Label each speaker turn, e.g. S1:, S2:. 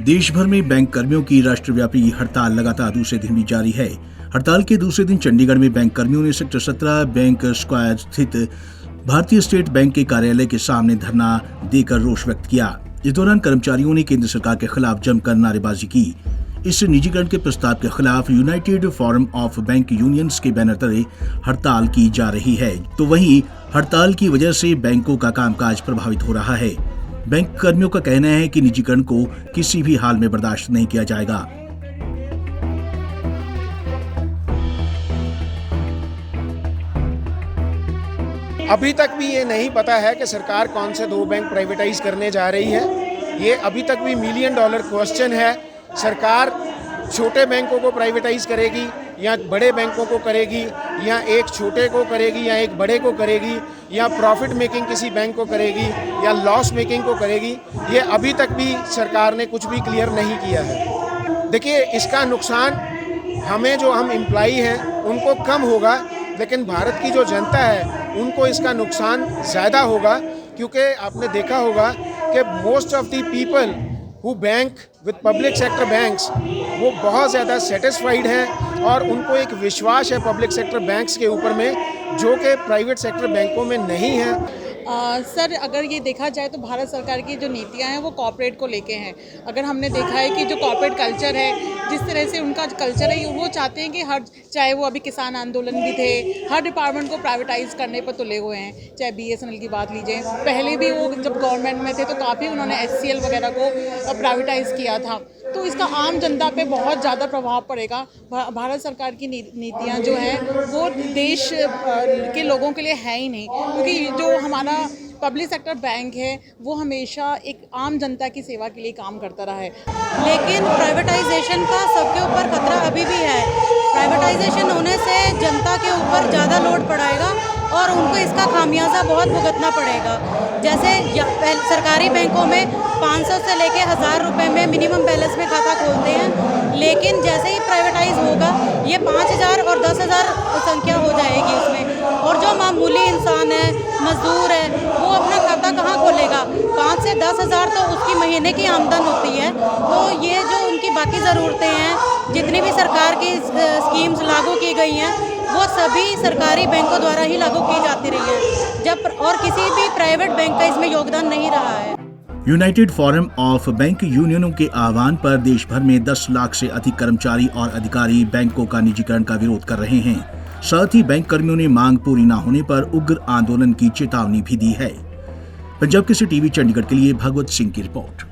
S1: देश भर में बैंक कर्मियों की राष्ट्रव्यापी हड़ताल लगातार दूसरे दिन भी जारी है। हड़ताल के दूसरे दिन चंडीगढ़ में बैंक कर्मियों ने सेक्टर 17 बैंक स्क्वायर स्थित भारतीय स्टेट बैंक के कार्यालय के सामने धरना देकर रोष व्यक्त किया। इस दौरान कर्मचारियों ने केंद्र सरकार के खिलाफ जमकर नारेबाजी की। इस निजीकरण के प्रस्ताव के खिलाफ United forum of bank unions के बैनर तले हड़ताल की जा रही है, तो वहीं हड़ताल की वजह से बैंकों का कामकाज प्रभावित हो रहा है। बैंक कर्मियों का कहना है कि निजीकरण को किसी भी हाल में बर्दाश्त नहीं किया जाएगा।
S2: अभी तक भी ये नहीं पता है कि सरकार कौन से 2 बैंक प्राइवेटाइज करने जा रही है। ये अभी तक भी $1 मिलियन क्वेश्चन है। सरकार छोटे बैंकों को प्राइवेटाइज करेगी या बड़े बैंकों को करेगी, या एक छोटे को करेगी या एक बड़े को करेगी, या प्रॉफिट मेकिंग किसी बैंक को करेगी या लॉस मेकिंग को करेगी, ये अभी तक भी सरकार ने कुछ भी क्लियर नहीं किया है। देखिए, इसका नुकसान हमें, जो हम एम्प्लॉई हैं, उनको कम होगा, लेकिन भारत की जो जनता है उनको इसका नुकसान ज़्यादा होगा, क्योंकि आपने देखा होगा कि most of the people who bank with public sector banks वो बहुत ज़्यादा सेटिस्फाइड हैं और उनको एक विश्वास है पब्लिक सेक्टर बैंक्स के ऊपर में, जो कि प्राइवेट सेक्टर बैंकों में नहीं है।
S3: सर, अगर ये देखा जाए तो भारत सरकार की जो नीतियां हैं वो कॉर्पोरेट को लेके हैं। अगर हमने देखा है कि जो कॉर्पोरेट कल्चर है, जिस तरह से उनका कल्चर है, वो चाहते हैं कि चाहे वो अभी किसान आंदोलन भी थे, हर डिपार्टमेंट को प्राइवेटाइज करने पर तुले हुए हैं। चाहे BSNL की बात लीजिए, पहले भी वो जब गवर्नमेंट में थे तो काफ़ी उन्होंने SCL वगैरह को प्राइवेटाइज किया था। तो इसका आम जनता पे बहुत ज़्यादा प्रभाव पड़ेगा। भारत सरकार की नीतियाँ जो हैं वो देश के लोगों के लिए है ही नहीं, क्योंकि जो हमारा पब्लिक सेक्टर बैंक है वो हमेशा एक आम जनता की सेवा के लिए काम करता रहा है।
S4: लेकिन प्राइवेटाइजेशन का सबके ऊपर खतरा अभी भी है। प्राइवेटाइजेशन होने से जनता के ऊपर ज़्यादा लोड पड़ेगा और उनको इसका खामियाजा बहुत भुगतना पड़ेगा। जैसे सरकारी बैंकों में 500 से लेके 1000 रुपये में मिनिमम बैलेंस में खाता खोलते हैं, लेकिन जैसे ही प्राइवेटाइज होगा ये 5000 और 10,000 संख्या हो जाएगी उसमें। और जो मामूली इंसान है, मजदूर है, वो अपना खाता कहाँ खोलेगा? 5 से 10,000 तो उसकी महीने की आमदन होती है। तो ये जो उनकी बाकी ज़रूरतें हैं, जितनी भी सरकार की स्कीम्स लागू की गई हैं, वो सभी सरकारी बैंकों द्वारा ही लागू की जाती रही है, और किसी भी प्राइवेट बैंक का इसमें योगदान नहीं रहा है।
S1: यूनाइटेड फोरम ऑफ बैंक यूनियनों के आह्वान पर देश भर में 10 लाख से अधिक कर्मचारी और अधिकारी बैंकों का निजीकरण का विरोध कर रहे हैं। साथ ही बैंक कर्मियों ने मांग पूरी न होने पर उग्र आंदोलन की चेतावनी भी दी है। पंजाब केसरी टीवी चंडीगढ़ के लिए भगवत सिंह की रिपोर्ट।